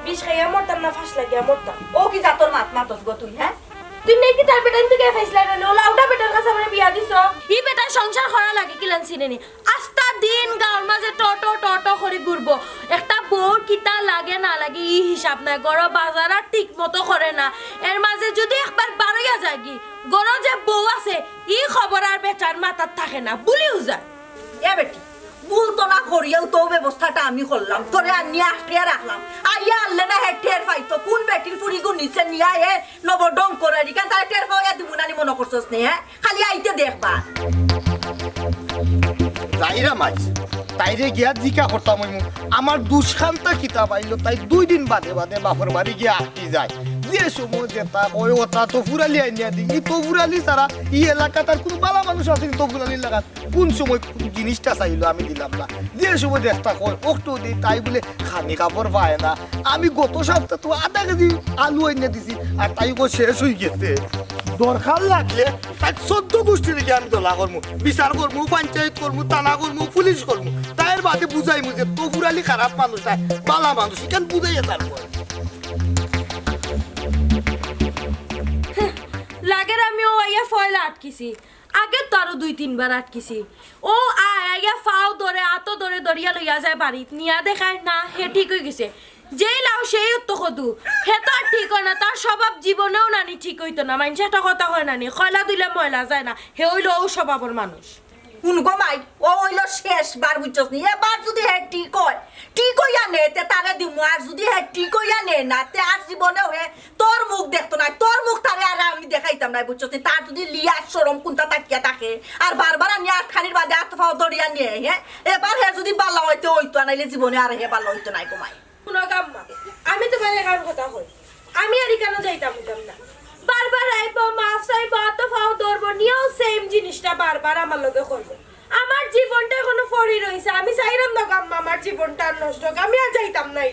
বিষ খাইয়া মরতাম না ফাঁস লাগিয়া মরতাম। ও কি যা তোর মাতস গো তুই হ্যাঁ তুই নাকি তার বেটার থেকে ফাইসলা রে ওলা ওটা বেটার কাছে আমরা বিয়া দিছ ই বেটা সংসার করা লাগে কিলান চিনেনি আস্তা দিন গাঁর মাঝে টটো করে ঘুরবো একটা বউ কিতা লাগে না লাগে ই হিসাব নাই গড় বাজার আর ঠিক মতো করে না এর মাঝে যদি একবার বাড়াইয়া যায় কি গড় যে বউ আছে ই খবর আর বেটার মাথার থাকে না ভুলিও যায়। এ বেটি ভুল তো না করিয়াও তো ব্যবস্থাটা আমি করলাম তোরে আনি আটকে রাখলাম আইয়া আনলে না হে টের পাইতো কোন বেটির ফুরি গুণ নিচে নিয়া হে নবডং করে দিকান তাই টের পাইয়া দিব নানি মনে করছস নে হ্যাঁ খালি আইতে দেখবা তাইরা মাছ তাইরে গিয়া জিকা করতাম আমার দুষ্কান্তা কিতাব আইলো তাই 2 দিন বাদে বাদে বাপর বাড়ি গিয়া আটকি যায় যে সময় যেটা ওই ওটা তফুরালি আইনিয়া দিই এই তফুরালি ছাড়া এই এলাকা তার কোনো বালা মানুষ আছে তফুরালি এলাকা কোন সময় কোন জিনিসটা চাইলো আমি দিলাম না যে সময় দেখতা কয় অক্টো দিই তাই বলে খানি কাপড় পায় না আমি গত সপ্তাহ তো আধা কেজি আলু আইনিয়া দিছি আর তাই কো শেষ হয়ে গেছে দরকার লাগলে তাই 14 গোষ্ঠী থেকে আমি দলা করবো বিচার করবো পঞ্চায়েত করবো থানা করবো পুলিশ করবো তাই বাদে বুঝাইমু যে তফুরালি খারাপ মানুষ তাই বালা মানুষ এখান বুঝাইয়া তারপর লাগের আমি ও আইয়া ফয়লা আটকিছি আগে তো আরো 2-3 বার আটকিছি ও আইয়া ফাও ধরে আতো ধরে দরিয়া লইয়া যায় বাড়িত নিয়া দেখায় না হে ঠিক হয়ে গেছে যেই লাও সেই উত্তর কদু হে তো আর ঠিক হয় না তার স্বভাব জীবনেও নানি ঠিক হইতো না মানুষ একটা কথা হয় নানি খয়লা দিলে ময়লা যায় না হে হইলো ও স্বভাবের মানুষ কোন গমাই ও হইলো শেষ বার বুঝছস নি এবার যদি হে ঠিক হয় ঠিক হইয়া নে তে তারে দিমু আর যদি হে ঠিক হইয়া নে না তে আর জীবনেও হে তোর মুখ দেখতো না তোর মুখ তারে আর আমি দেখাইতাম না বুঝছস নি তার যদি লিয়া শরম কোনটা তাকিয়া থাকে আর বারবার আনি আট খানির বাদে আট ফাও দড়িয়া নিয়ে হ্যাঁ এবার হে যদি ভালো হইতে হইতো নাইলে জীবনে আর হে ভালো হইতো নাই গমাই শুনো গাম্মা আমি তো মানে কারণ কথা কই আমি আর কেন যাইতাম না বারবার আইবো মাফ চাইবো তো ফাও ধরবো নিয়েও সেম জিনিসটা বারবার আমার লগে করবো আমার জীবনটা এখনো ফরি রইছে আমি চাইলাম না গাম্মা আমার জীবনটা নষ্ট হোক আমি আর যাইতাম না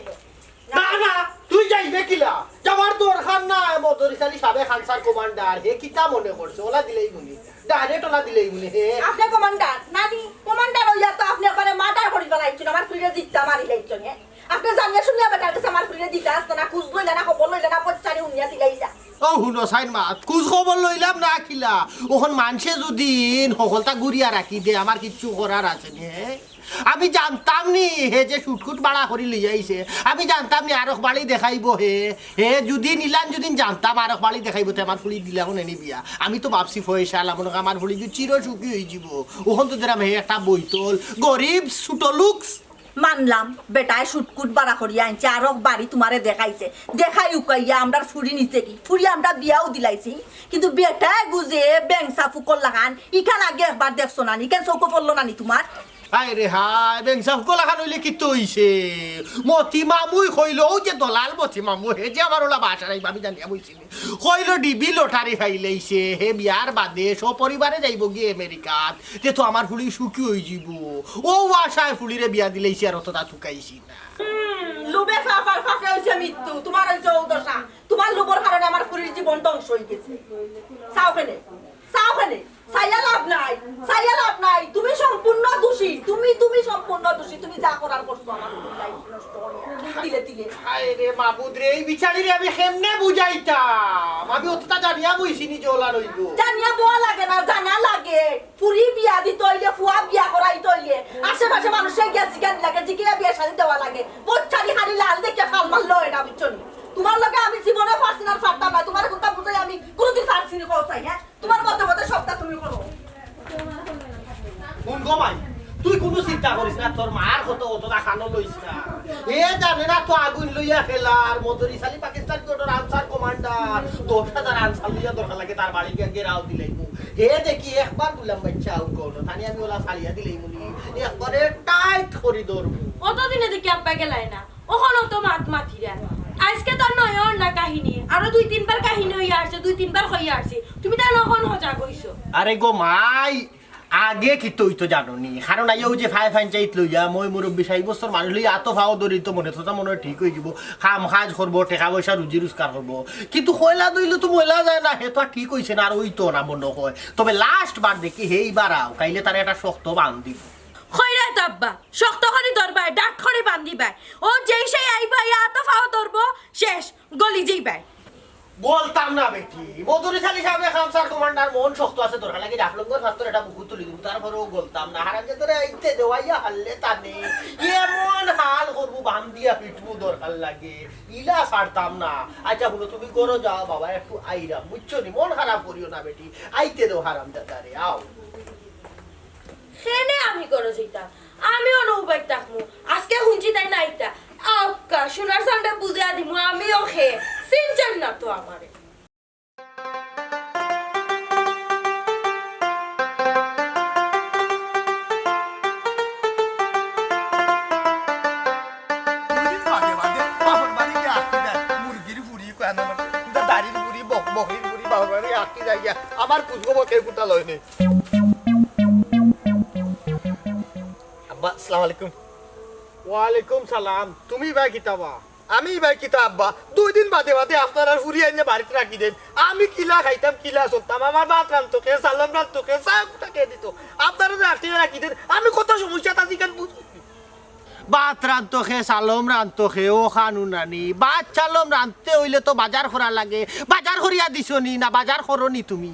না না তুই যাইবে কিলা যাওয়ার দরকার না মদরিসালি সাবে খানসার কমান্ডার হে কিতা মনে করছে ওলা দিলেই মুনি ডাইরেক্ট ওলা দিলেই মুনি হে আপনি কমান্ডার নানি কমান্ডার হইয়া তো আপনি একবারে মার্ডার করি ফেলাইছেন আমার ফ্রিজে জিতটা মারি লাইছেন হ্যাঁ আপনি জানিয়া শুনিয়া বেটার কাছে আমার ফ্রিজে দিতে আসতো না খুঁজ লইলে না খবর লইলে না পচারি উনিয়া দিলাইলা ও হুনো সাইন মা খোঁজ খবর লইলাম না কিলা ওখন মানুষে যদি সকলটা ঘুরিয়া রাখি দে আমার কিচ্ছু করার আছে নে আমি জানতাম নি হে যে শুটকুট বাড়া করি লইয়াইছে আমি জানতাম নি আরক বাড়ি দেখাইব হে হে যদি নিলাম যদি জানতাম আরক বাড়ি দেখাইব তো আমার ফুলি দিলাম নেনি বিয়া আমি তো ভাবছি ফয়সাল আমার ফুলি যে চির সুখী হয়ে যাব ওখন তো দিলাম হে একটা বইতল গরিব ছোট লুকস মানলাম বেটায় শুটকুট বাড়া করিয়া আনছে আরক বাড়ি তোমারে দেখাইছে দেখাই উকাইয়া আমরা ফুরি নিচে কি ফুরি আমরা বিয়াও দিলাইছি কিন্তু বেটায় গুজে ব্যাংসা ফুকল লাগান ইখান আগে একবার দেখছো নানি কেন চৌকো পড়লো নানি তোমার হাই রে হাই বেংসাফ গোলা খান হইলে কি তৈছে মতি মামুই কইল ও যে দলাল মতি মামু হে যে আমার ওলা বাসা নাই আমি জানিয়া বইছিলি কইল ডিবি লটারি খাইলেইছে হে বিয়ার বাদে সব পরিবারে যাইব গিয়ে আমেরিকাত যে তো আমার ফুলি সুখী হই যাব ও আশায় ফুলিরে বিয়া দিলেইছে আর অতটা থুকাইছি না লুবে ফাফার ফাফে হইছে মৃত্যু তোমার হইছে ঔদশা তোমার লুবর কারণে আমার ফুরির জীবন ধ্বংস হই গেছে সাউখানে সাইয়া লাভ নাই তুমি সম্পূর্ণ দোষী তুমি সম্পূর্ণ দোষী তুমি যা করার করছো আমার লাইফ নষ্ট হইয়া দিলে হায় রে মাবুদ রে এই বিচারিরে আমি কেমনে বুঝাইতাম আমি অতটা জানিয়া বইছিনি জলা রইব জানিয়া boa লাগে না জানা লাগে পুরি বিয়া দিতে হইলে ফুয়া বিয়া করাইতে হইলে আশেপাশে মানুষের গিয়া জিগান লাগে জিগিয়া বিয়া শাদি দেওয়া লাগে বচ্চারি খালি লাল দেখে ফাল মারলো এটা বুঝছনি তোমার লগে আমি জীবনে ফার্সিনাল ফাটতাম না তোমার কথা বুঝাই আমি কোনদিন ফার্সিনি করতাই হ্যাঁ তোমার কথা সবটা তুমি করো কোন গমাই তুই কোনো চিন্তা করিস না তোর মার কত অতটা খানো লইস না এ জানে না তো আগুন লইয়া খেলার মদরিসালি পাকিস্তান কোটার আনসার কমান্ডার 10,000 আনসার লইয়া দরকার লাগে তার বাড়ি গিয়ে গেরাও দিলাইবো হে দেখি একবার বললাম বাচ্চা আউ কোন তানি আমি ওলা সালিয়া দিলাইবো নি একবারে টাইট করি ধরবো অতদিনে দেখি আব্বা গেলাই না ওখানেও তো মাথিরা আজকে তো নয়ন না কাহিনী আরো 2-3 বার কাহিনী হইয়া আসছে 2-3 বার হইয়া আসছে তুমি তাই নখন হজা কইছো আরে গো মাই আগে কি তুই তো জানো নি কারণ আইও যে ফাই পঞ্চায়েত লইয়া মই মুরব্বী 60 বছর মানুষ লইয়া এত ফাও দরি তো মনে তো মনে ঠিক হই যাব কাম কাজ করব টাকা পয়সা রুজি রোজগার করব কিন্তু কয়লা দইলে তো ময়লা যায় না হে তো ঠিক হইছে না আর ওই তো না মনে হয় তবে লাস্ট বার দেখি হেইবার আও কাইলে তারে একটা শক্ত বাঁধ দিব খয়রা তো আব্বা শক্ত করে ধরবাই ডাক করে বান্ধিবাই ও যেই সেই আইবা ইয়া তো ফাও ধরবো নিজেই পায় বলতাম না বেটি মধুরী শালী সাহেব খামসার কমান্ডার মন শক্ত আছে দরকার লাগে ডাকলঙ্গর ফাস্তর এটা বুকু তুলি দিব তারপরেও বলতাম না হারাম যে তোরে আইতে দেওয়াইয়া হাললে তানে এমন হাল করবো বাম দিয়া পিটবো দরকার লাগে ইলা ছাড়তাম না আচ্ছা হলো তুমি করো যাও বাবা একটু আইরাম বুঝছো নি মন খারাপ করিও না বেটি আইতে দেও হারাম দাদারে আও সেনে আমি করো যেটা আমিও নৌবাই থাকমু আজকে শুনছি তাই নাইতা আক্কা সোনার সামনে বুঝিয়া দিমু আমিও খেয়ে সিনচান না তো আমারে আমার কুচগো কে কুতা লয়নি আব্বা আসসালামু আলাইকুম ওয়ালাইকুম সালাম তুমি ভাই কিতাবা আমি ভাই কিতা আব্বা 2 দিন বাদে বাদে আপনারা ফুরি আইনে বাড়িতে রাখি দেন আমি কিলা খাইতাম কিলা চলতাম আমার ভাত রান্ধতো সালাম রান্ধতো সব টাকা দিত আপনারা রাখি দেন আমি কত সমস্যা তাদি কেন বুঝি বাত রানতো খে সালম রানতো খে ও খানুনানি বাত চালম রানতে হইলে তো বাজার করা লাগে বাজার করিয়া দিছনি না বাজার করনি তুমি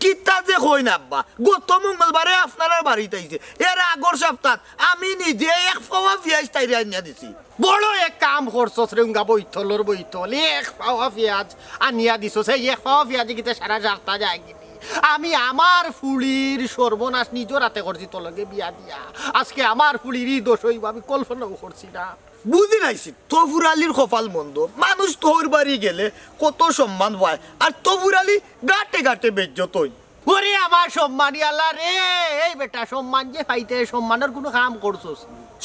কিতা যে কই না আব্বা গত মঙ্গলবারে আপনারা বাড়িতে আইছে এর আগর সপ্তাহ আমি নিজে এক পাওয়া পেঁয়াজ তাইরে আনিয়া দিছি বড় এক কাম করছো শ্রেঙ্গা বৈতলর বৈতল এক পাওয়া পেঁয়াজ আনিয়া দিছো সেই এক পাওয়া পেঁয়াজ গিতে সারা রাস্তা যায় গিনি আমি আমার ফুলির সর্বনাশ নিজ রাতে করছি তোলকে বিয়া দিয়া আজকে আমার ফুলিরই দোষ হইব আমি কল্পনাও করছি না বুঝি নাইছি তফুর আলীর কপাল মন্দ মানুষ তোর বাড়ি গেলে কত সম্মান পায় আর তফুর আলী গাটে গাটে বেজ্জত হই ওরে আমার সম্মানী আল্লাহ রে এই বেটা সম্মান যে পাইতে সম্মানের কোনো কাম করছোস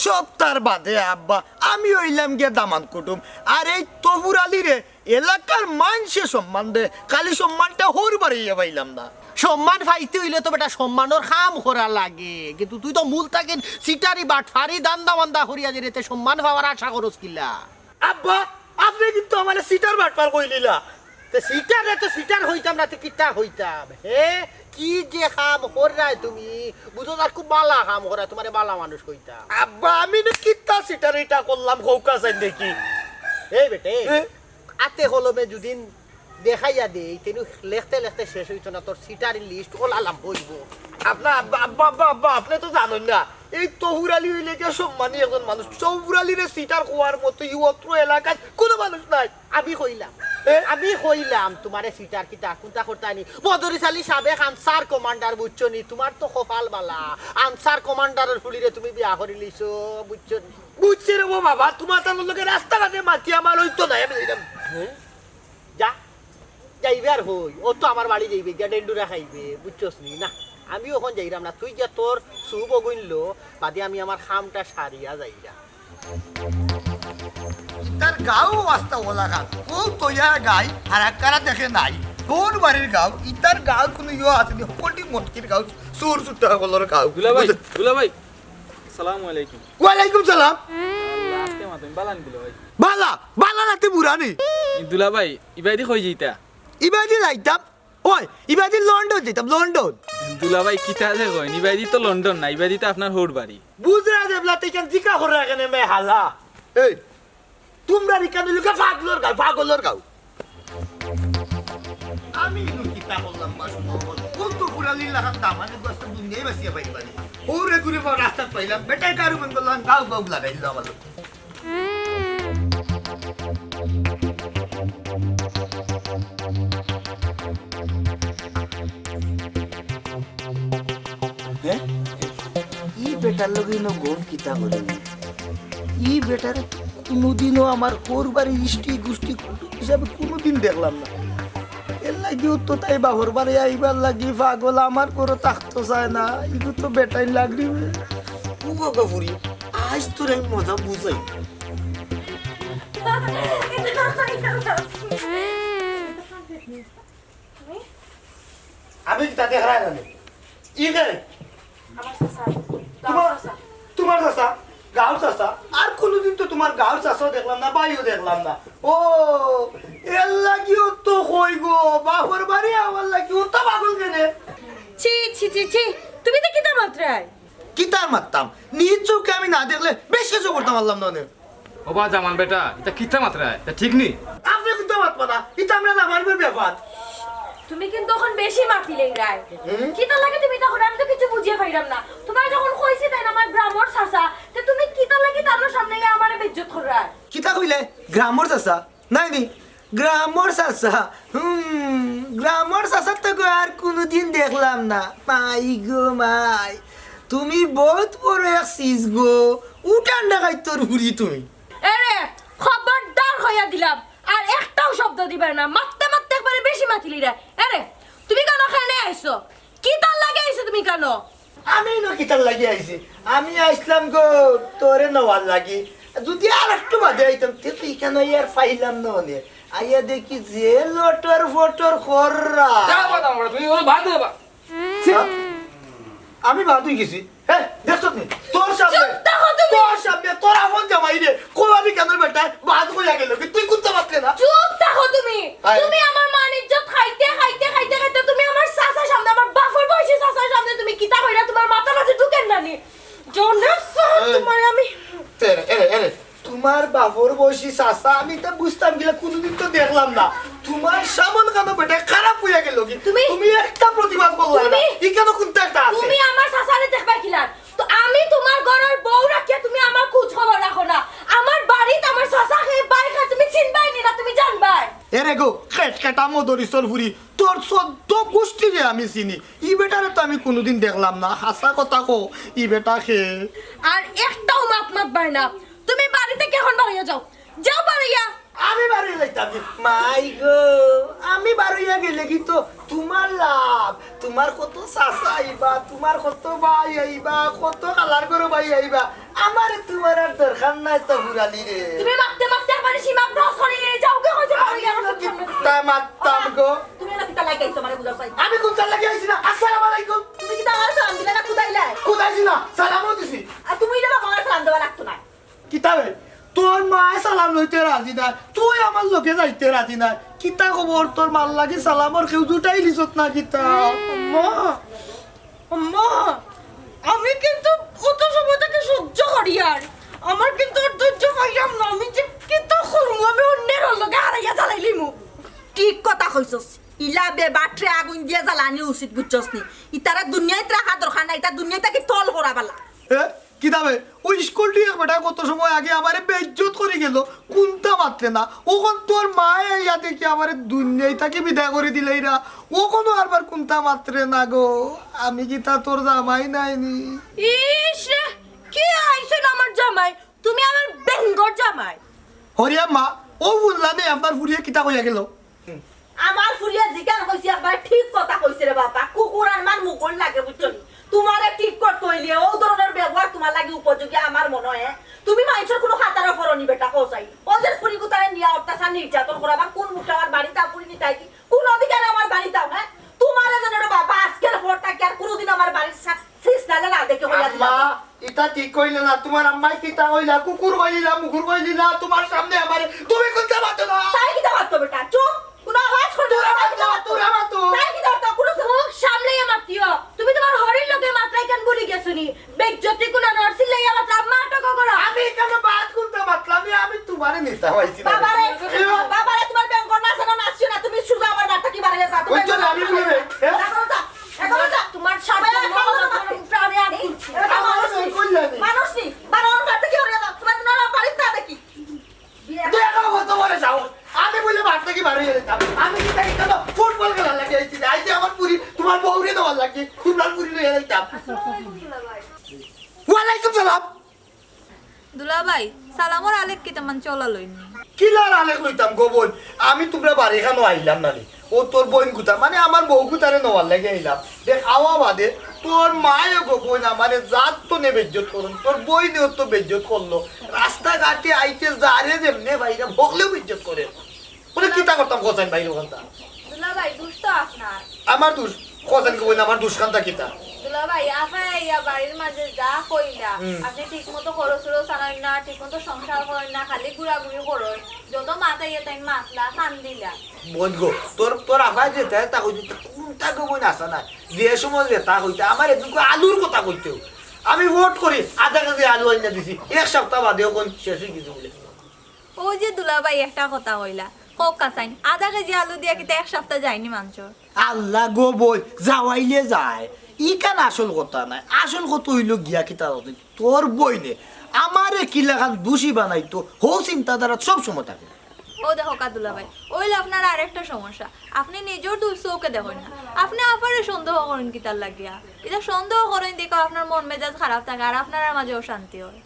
সব তার বাদে আব্বা আমি হইলাম গিয়ে দামান কুটুম আর এই তফুর আলী রে এলাকার মানুষে সম্মান দে খালি সম্মানটা হোর বাড়িয়ে পাইলাম না সম্মান পাইতে হইলে তো বেটা সম্মানের কাম করা লাগে কিন্তু তুই তো মূল থাকেন সিটারি বাটফারি দান্দা বান্দা করিয়া যে রেতে সম্মান পাওয়ার আশা করস কিলা আব্বা আপনি কিন্তু আমার সিটার বাটপার কইলিলা তে সিটার রে তো সিটার হইতাম না তে কিটা হইতাম হে কি যে কাম করায় তুমি বুঝো না খুব বালা কাম করা তোমারে বালা মানুষ কইতাম আব্বা আমি না কিতা সিটার এটা করলাম খৌকা চাই দেখি এই বেটে আতে কলমে যদিন দেখাইয়া দেই তেনু লেখতে লেখতে শেষ হইতো না তোর সিটার লিস্ট ওলালাম হইব আপনার আব্বা আব্বা আব্বা আব্বা আপনি তো জানেন না এই তহুর আলী হইলে কি সম্মানী একজন মানুষ তহুর আলীর সিটার খোয়ার মতো ইউত্র এলাকায় কোনো মানুষ নাই আমি কইলাম তোমারে সিটার কিটা কোনটা করতানি বদরি সালি সাবেক আনসার কমান্ডার বুঝছনি তোমার তো কপাল বালা আনসার কমান্ডারের ফুলিরে তুমি বিয়া করি লিছো বুঝছনি বুঝছে রে বাবা তোমার তার লোকের রাস্তাঘাটে মাটি আমার হইতো না আমি যা যাইবে আর হই ও তো আমার বাড়ি যাইবে গিয়া ডেন্ডুরা খাইবে বুঝছস নি না আমি ওখান যাইরাম না তুই যা তোর শুভ গইনলো বাদে আমি আমার খামটা সারিয়া যাইরা তার গাও রাস্তা ওলা গান ও তোয়া গাই আর একরা দেখে নাই তোর বাড়ির গাও ইতার গাও কোনো ইয়ে আছে নি কোটি মটকির গাও সুর সুটা কলর গাও দুলা ভাই আসসালামু আলাইকুম ওয়ালাইকুম সালাম আস্তে মা তুমি বালান দিলো ভাই বালা বালা নাতে বুড়ানি দুলা ভাই ইবাইদি কই যাইতা ইবাদি যাইতাম ওই ইবাদি লন্ডন যেতাম লন্ডন দুলা ভাই কিতা যে কই ইবাইদি তো লন্ডন না ইবাইদি তো আপনার হোর বাড়ি বুঝরা দেবলা তেকেন জিকা করে এখানে মে হালা এই তোমরা রিকান লুকা পাগলর গাও আমি ইনু কিতা বললাম বাস মোহাম্মদ কোন তো পুরালি লাগাম দামানে বস্তা দুনিয়ায় বসিয়া পাইবানি ওরে গুরে বা রাস্তা পাইলাম বেটাই কারু মন বললাম গাও গাও লাগাই দিলাম আমাদের ই বেটার লগে নো গোল কিতা বলে ই বেটার কোনোদিনও আমার ওর বাড়ির ইষ্টি গোষ্ঠী হিসাবে কোনোদিন দেখলাম না এর লাগিও তো তাই বাহর বাড়ি আইবার লাগি পাগল আমার করে থাকতো চায় না ইগু তো বেটাই লাগলি ফুরি আজ তোর আমি মজা বুঝাই আমি তাতে হারাই না ই করে তোমার চাষা গাঁও চাষা আর কোনোদিন তো তোমার গাঁও চাষাও দেখলাম না বাইও দেখলাম না ও এর লাগিও তো কই গো বাপর বাড়ি আমার লাগিও তো পাগল কেনে ছি ছি ছি ছি তুমি তো কিতা মাত্রায় কিতার মারতাম নিজ চোখে আমি না দেখলে বেশ কিছু করতাম পারলাম না ওবা জামান বেটা এটা কিতা মাত্রা এটা ঠিক নি আপনি কিন্তু মাতবা না এটা আমরা না মানবে ব্যাপার তুমি কিন্তু তখন বেশি মাতিলে রায় কিতা লাগে তুমি তখন আমি তো কিছু বুঝিয়ে পাইলাম না তোমার যখন কইছি তাই না আমার গ্রামর চাচা তে তুমি কিতা লাগে তার সামনে গিয়ে আমারে বেজ্জত করা কিতা কইলে গ্রামর চাচা নাই নি গ্রামর চাচা গ্রামর চাচা তো আর কোনোদিন দেখলাম না মাই গো মাই তুমি বহুত বড় এক চিজ গো উঠান ডাকাই তোর হুড়ি তুমি আরে খবরদার হইয়া দিলাম আর একটাও শব্দ দিবার না মারতে মারতে একবারে বেশি মাতিলি রে আরে তুমি কেন এখানে আইছো কিতা লাগে আইছো তুমি কেন আমি না কিতার লাগি আইছি আমি আইসলাম গো তোরে নওয়াজ লাগি যদি আর একটু বাদে আইতাম তুই কেন ইয়ার ফাইলাম না নে আইয়া দেখি যে লটর ফটর খররা তুমি ভাত দেবা আমি বাদ হয়ে গেছি হ্যাঁ দেখছ নি তোর সামনে তোর আপন জামাই রে কোয়াবি কেন বেটা বাদ হইয়া গেল তুই কুত্তা বাতলে না চুপ থাকো তুমি তুমি আমার মান ইজ্জত খাইতে খাইতে খাইতে খাইতে তুমি আমার চাচার সামনে আমার বাফর বয়সী চাচার সামনে তুমি কিতা কইরা তোমার মাথার মাঝে ঢুকেন নানি জোনেস তোমার আমি এরে তোমার বাবর বয়সী চাচা আমি তো বুঝতাম গেলে কোনোদিন তো দেখলাম না তোমার সামন কেন বেটা খারাপ হইয়া গেল কি তুমি একটা প্রতিবাদ করলা না ই কেন কোনটা একটা আছে তুমি আমার চাচারে দেখবা কিলান তো আমি তোমার ঘরের বউ রাখিয়া তুমি আমার খোঁজ খবর রাখো না আমার বাড়িতে আমার চাচাকে বাইকা তুমি চিনবাই নি না তুমি জানবাই এরে গো খেট খেটা মদরিসর ফুরি তোর সদ্য গোষ্ঠীকে আমি চিনি ই বেটারে তো আমি কোনোদিন দেখলাম না হাসা কথা কো ই বেটা খে আর একটাও মাত মাতবাই না তুমি বাড়ি থেকে এখন বাড়িয়া যাও যাও বাড়িয়া আমি বাড়ি যাইতাম মাই গো আমি বাড়িয়া গেলে কি তো তোমার লাভ তোমার কত চাচা আইবা তোমার কত ভাই আইবা কত কালার করে ভাই আইবা আমার তোমার আর দরকার নাই তো হুরালি রে তুমি মারতে মারতে একবারে সীমা ক্রস করে নিয়ে যাও কে হইছে বাড়িয়া তা মারতাম গো তুমি না কিতা লাগাইছো মানে বুঝা পাই আমি কোন চাল লাগি আইছি না আসসালামু আলাইকুম তুমি কিতা আমার সালাম দিলে না কুদাইলা কোথাইছি না সালামও দিছি আর তুমি না আমার সালাম দেওয়া লাগতো না কিতাবে তোর মায় সালাম লইতে রাজি না তুই আমার লোকে যাইতে রাজি না কিতা খবর তোর মাল লাগি সালামর কেউ দুটাই লিছত না কিতা আম্মা আম্মা আমি কিন্তু কত সময় থেকে সহ্য করি আর আমার কিন্তু আর ধৈর্য পাইলাম না আমি যে কিতা করব আমি অন্যের লগে হারাইয়া জ্বালাইলিমু ঠিক কথা কইছস ইলা বে বাটরে আগুন দিয়ে জ্বালানি উচিত বুঝছস নি ইতারা দুনিয়ায় রাখা দরকার নাই এটা দুনিয়ায় তাকে তল করা বালা কিতাবে ওই স্কুলটি বেটা কত সময় আগে আমারে বেইজ্জত করে গেল কোনটা মাত্রে না ওখন তোর মায়ে ইয়া দেখি আমারে দুনিয়ায় তাকে বিদায় করে দিলেই না ও কোনো আরবার কোনটা মাত্রে না গো আমি কি তা তোর জামাই নাইনি ইস রে কি আইছেন আমার জামাই তুমি আমার বেঙ্গর জামাই হরিয়া মা ও বললা নে আপনার ফুরিয়ে কিতা কইয়া গেল আমার ফুলিয়া জিগান কইছি একবার ঠিক কথা কইছে রে বাবা কুকুরার মান মুকুল লাগে বুঝছনি তোমারে ঠিক করতে হইলে ও ধরনের ব্যবহার তোমার লাগি উপযোগী আমার মনে হয় তুমি মানুষের কোনো খাতার ফরনি বেটা কোসাই ওদের ফুরি কুতারে নিয়া অত্যাচার নির্যাতন করাবা কোন মুখে আমার বাড়িতে আপুরি নিতাই কি কোন অধিকারে আমার বাড়িতে হ্যাঁ তোমারে জানো রে বাবা আজকের পর থেকে আর কোনোদিন আমার বাড়ির সিস নালে না দেখে হইয়া দিবা মা এটা ঠিক কইলে না তোমার আম্মাই কিতা কইলা কুকুর কইলা মুকুর কইলা তোমার সামনে আমারে তুমি কোনটা মাতো না তাই কি দাও বেটা চুপ কোন আওয়াজ করতে তোরা মাতো তাই কি দাও কোন মুখ সামলাইয়া মাতিও তুমি তোমার হরির লগে মাত্রাই কেন বলি গেছনি বেজ্জতি কোন নরসি লাইয়া মাত্রা মাটক করো আমি কেন বাদ কোনটা মাতলাম আমি তোমারে নিতা হইছি না বাবারে তোমার বেঙ্গর না জানো নাচছো না তুমি শুধু আমার বাড়িতে কি বাড়িয়ে যাও ওই চল আমি বলবে এখন যা তোমার সাথে প্রাণে আছি মানুষ নি বাবার বাড়িতে কি হয়ে যাও তোমার না বাড়িতে দেখি দেখো কত বড় যাও আমি বলে বাদ থেকে বাড়ি যেতাম আমি কি তাই কেন ফুটবল খেলা লাগে আইছি আইতে আমার পুরি তোমার বউরে দেওয়ার লাগে ফুটবল পুরি লইয়া যাইতাম ওয়ালাইকুম সালাম দুলাভাই সালামর আলেক কি তেমন চলা লইনি কিলার আলেক লইতাম গো বোন আমি তোমরা বাড়ি খানো আইলাম না রে ও তোর বোন গুতা মানে আমার বউ গুতারে নেওয়ার লাগে আইলাম দেখ আওয়া বাদে তোর মায়ে গো বোন আমারে জাত তো নে বেজ্জত করুন তোর বই নেও তো বেজ্জত করলো রাস্তাঘাটে আইতে যারে যেমনে ভাইরা ভগলেও বেজ্জত করে বলে কিতা করতাম কোসাইন ভাই ওখানটা দুলাভাই দুষ্ট আপনার আমার দুষ কোসাইন কই না আমার দুষ্কান্তা কিতা দুলাভাই আপা ইয়া বাড়ির মাঝে যা কইলা আপনি ঠিক মতো খরচ চালান না ঠিক মতো সংসার করেন না খালি ঘুরাঘুরি করেন যত মাথা ইয়ে তাই মাতলা কান দিলা বোন গো তোর আফাই যেতে তা কইতে কোনটা গো বোন আসা না যে সময় তা কইতে আমার এদিকে আলুর কথা কইতেও আমি ভোট করি আধা কেজি আলু আইনা দিছি এক সপ্তাহ বাদেও কোন শেষ হয়ে গেছে বলে ও যে দুলাভাই একটা কথা কইলা হোক কাসাইন আধা কেজি আলু দিয়া কিতা এক সপ্তাহ যায়নি মাংস আল্লাহ গো বই যাওয়াইলে যায় ই কেন আসল কথা নাই আসল কথা হইল গিয়া কিতা তোর বই নে আমারে কি লাগান দোষী বানাইতো হো চিন্তাধারা সব সময় থাকে ও দেখো কাদুলা ভাই ওইলে আপনার আরেকটা সমস্যা আপনি নিজের চোখে দেখেন না আপনি আপারে সন্দেহ করেন কিতার লাগিয়া এটা সন্দেহ করেন দেখো আপনার মন মেজাজ খারাপ থাকে আর আপনার মাঝে অশান্তি হয়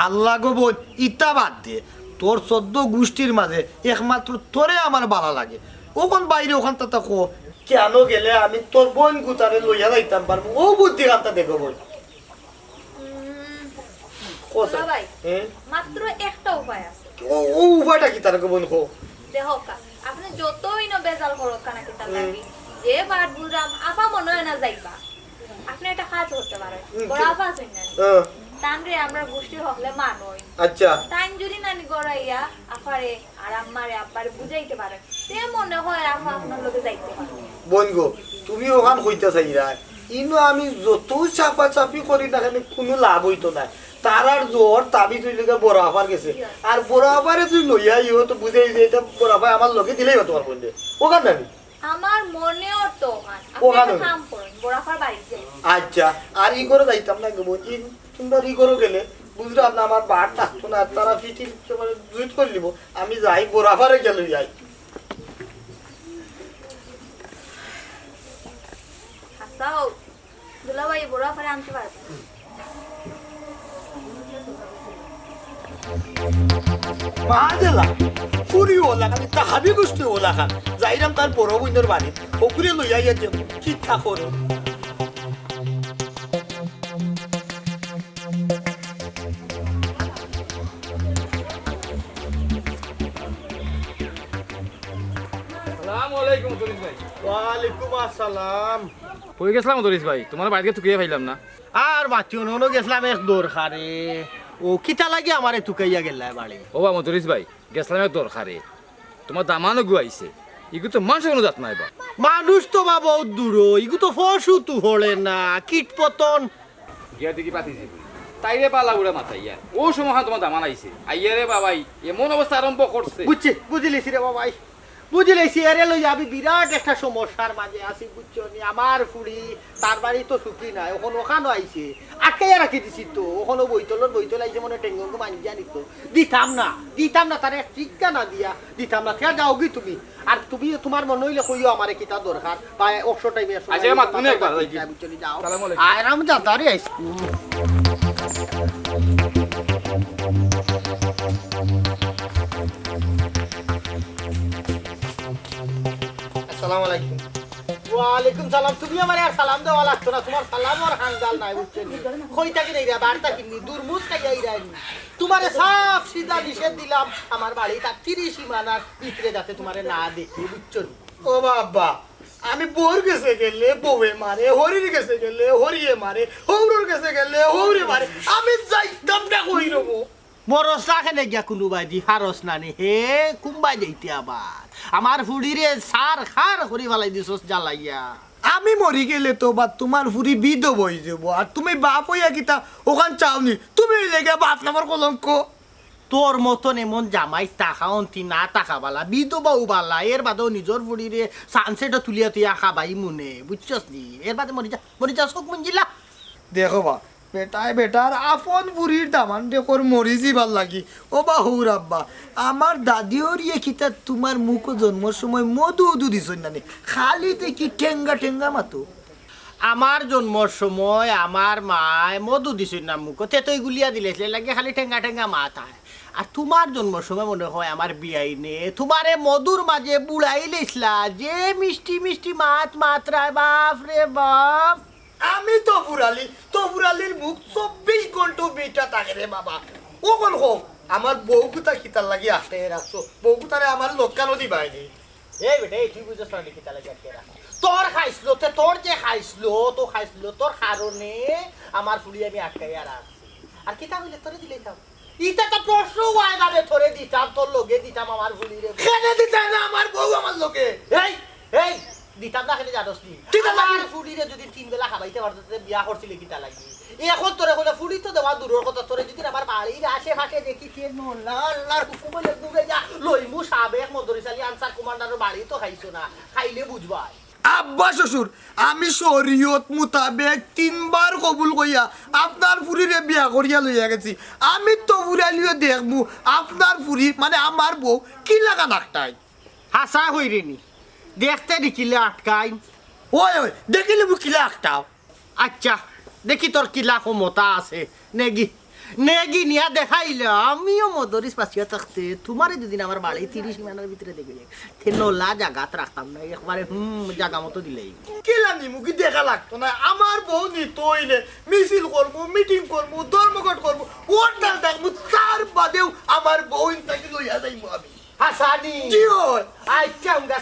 আল্লাহ গো বই ইটা বাদ দে তোর 14 গোষ্ঠীর মাঝে একমাত্র তোরে আমার ভালো লাগে ওখান বাইরে ওখান তা কো কেন গেলে আমি তোর বোন গুতারে লইয়া যাইতাম পারবো ও বুদ্ধি কান্তা দেখো বই দুলা ভাই মাত্র একটা উপায় আছে ও উপায়টা কি তার বোন কো দেখো আপনি যতই না বেজাল করো কানা কিতার লাগি যে বার বুঝাম আপা মনে হয় না যাইবা আপনি একটা কাজ করতে পারেন বড় আপা আছেন না তানরে আমরা গোষ্ঠী হকলে মানই আচ্ছা টাইম যদি নানি গড়াইয়া আপারে আর আম্মারে আব্বারে বুঝাইতে পারে তে মনে হয় আপা আপনার লগে যাইতে পারে বোন গো তুমি ওখান কইতে চাইরা ইনো আমি যত চাপা চাপি করি না কেন কোনো লাভ হইতো না তার আর জ্বর তাবি তুই লগে বড় আপার গেছে আর বড় আপারে তুই লইয়া ইও তো বুঝাই যে এটা বড় আপাই আমার লগে দিলেই হতো তোমার বন্ধে ওখান জানি আমার মনেও তো আপনি কাম করেন বড় আপার বাড়ি যাই আচ্ছা আর ই করে যাইতাম না গো বোন তোমরা ই করে গেলে বুঝলাম না আমার বার থাকতো না তারা ফিটি জুইট করে নিব আমি যাই বড় আপারে গেলে যাই হাসাও দুলা ভাই বড় আপারে আনতে পারবে মাদেলা ফুরি ওলা খালি তাহাবি গোষ্ঠী ওলা খান যাইরাম তার বড় বইনের বাড়ি ওগুলি লইয়া গিয়ে কি থাকো আসসালামু আলাইকুম তরিস ভাই ওয়ালাইকুম আসসালাম কই গেছলাম তরিস ভাই তোমার বাড়িতে তুকিয়ে পাইলাম না আর বাচ্চন হনো গেছিলাম এক দরকারে ও কিতা লাগি আমারে তুকাইয়া গেল বাড়ি ও বা মতরিস ভাই গেছলাম এক দরকারে তোমার দামানো গুয়াইছে ইগু তো মানুষ কোনো জাত নাই বা মানুষ তো বা বহুত দূর ইগু তো ফসু তু হলে না কীট পতন গিয়া দেখি পাতিছি তাইরে পালা উড়া মাথাইয়া ও সময় তোমার দামান আইছে আইয়ারে বাবাই এমন অবস্থা আরম্ভ করছে বুঝিলেছি রে বাবাই বুঝিলেছি এরে লই আমি বিরাট একটা সমস্যার মাঝে আছি বুঝছো নি আমার ফুড়ি তার বাড়ি তো সুখী নাই ওখানে ওখানে আইছে আটকাইয়া রাখি দিছি তো ওখানে বইতল আইছে মনে টেঙ্গঙ্গ মাঞ্জা নিত দিতাম না তার এক টিকা না দিয়া দিতাম না ফের যাও কি তুমি আর তুমি তোমার মনে হইলে কইও আমারে কিতা দরকার বা অবশ্য টাইমে আচ্ছা মা তুমি একবার বুঝছো নি যাও আসসালামু আলাইকুম আরাম যাতারে আইছি আসসালামু আলাইকুম ওয়ালাইকুম সালাম তুমি আমারে আর সালাম দেওয়া লাগতো না তোমার সালাম আর হাঙ্গাল নাই বুঝছেন কইতা কি নেইরা বার্তা কিনি দুরমুজ খাইয়া ইরানি তোমারে সাফ সিধা নিষেধ দিলাম আমার বাড়ি তার 30 সীমানার ভিতরে যাতে তোমারে না দেখি বুঝছো ও বাবা আমি বোর গেছে গেলে বউয়ে মারে হরির গেছে গেলে হরিয়ে মারে হৌরর গেছে গেলে হৌরে মারে আমি যাইতাম না কই রবো মরস রাখেনে গিয়া কোনোবাই দি ফারস নানি হে কুম্বাই যাইতে আবার আমার ফুড়িরে সার খার করি ফেলাই দিছস জ্বালাইয়া আমি মরি গেলে তো বা তোমার ফুরি বিধ বই যাব আর তুমি বাপ হইয়া কিতা ওখান চাওনি তুমি লেগে বাপ নামার কলঙ্ক তোর মতন এমন জামাই টাকা অন্তি না টাকা বালা বিধবা বালা এর বাদেও নিজর ফুড়িরে সানসেটও তুলিয়া তুইয়া খাবাই মনে বুঝছস নি এর বাদে মরি যা শোক মঞ্জিলা দেখো বা বেটার আপন বুড়ির দামান দেখোর মরিজি ভাল লাগি ও বা হৌর আব্বা আমার দাদিওর ইয়ে কিতা তোমার মুখ জন্মর সময় মধু উদু দিছ নানি খালি দেখি ঠেঙ্গা মাতো আমার জন্মর সময় আমার মায় মধু দিছিল না মুখ তেতই গুলিয়া দিলেছিল লাগে খালি ঠেঙ্গা মাথায় আর তোমার জন্মর সময় মনে হয় আমার বিয়াই নে তোমারে মধুর মাঝে বুড়াই লেছিলা যে মিষ্টি মাত্রায় বাপ রে বাপ আমি তফুরালির মুখ 24 ঘন্টা বেটা থাকে রে বাবা ও কোন হোক আমার বউ কুতা খিতার লাগি আসতে রাখছো বউ কুতারে আমার লোকানো দিবাইনি এই বেটা এই তুই বুঝছ না কি তালে আটকে রাখ তোর খাইছলো তে তোর যে খাইছলো তোর কারণে আমার ফুলি আমি আটকাইয়া রাখছি আর কিতা হইলে তোরে দিলেই থাম ইটা তো প্রশ্ন ওয়াইদাবে তোরে দিতাম তোর লগে দিতাম আমার ফুলি রে কেনে দিতে না আমার বউ আমার লোকে এই দিতাম না খেলে জানোস নি আমার ফুলিরে যদি 3 বেলা খাবাইতে পারতে বিয়া করছিলে কিতা লাগি এখন তোরে কইলে ফুড়ি তো দেওয়া দূরের কথা তোরে যদি আমার বাড়ির আশেপাশে দেখি কে মোল্লা আল্লাহর হুকুমে ডুবে যা লইমু সাবেক মদরিসালি আনসার কমান্ডারের বাড়ি তো খাইছো না খাইলে বুঝবা আব্বা শ্বশুর আমি শরীয়ত মোতাবেক 3 বার কবুল কইয়া আপনার ফুরিরে বিয়া করিয়া লইয়া গেছি আমি তো ফুরালিও দেখবো আপনার ফুরি মানে আমার বউ কি লাগা নাকটাই হাসা হইরেনি দেখতে দেখিলে আটকাই ওই ওই দেখিলে বু কিলা একটাও আচ্ছা দেখি তোর কিলা ক্ষমতা আছে নেগি নেগি নিয়া দেখাইলে আমিও মদরিস পাশিয়া থাকতে তোমারে দুদিন আমার বাড়ি 30 মিনিটের ভিতরে দেখে নলা জায়গাত রাখতাম না একবারে জায়গা মতো দিলেই কিলা নিমু কি দেখা লাগতো না আমার বউ নিত হইলে মিছিল করবো মিটিং করবো ধর্মঘট করবো ওটাল দেখবো তার বাদেও আমার বউ ইনতাকে লইয়া যাইবো আমি হাসানি কি হয় আচ্ছা উঙ্গা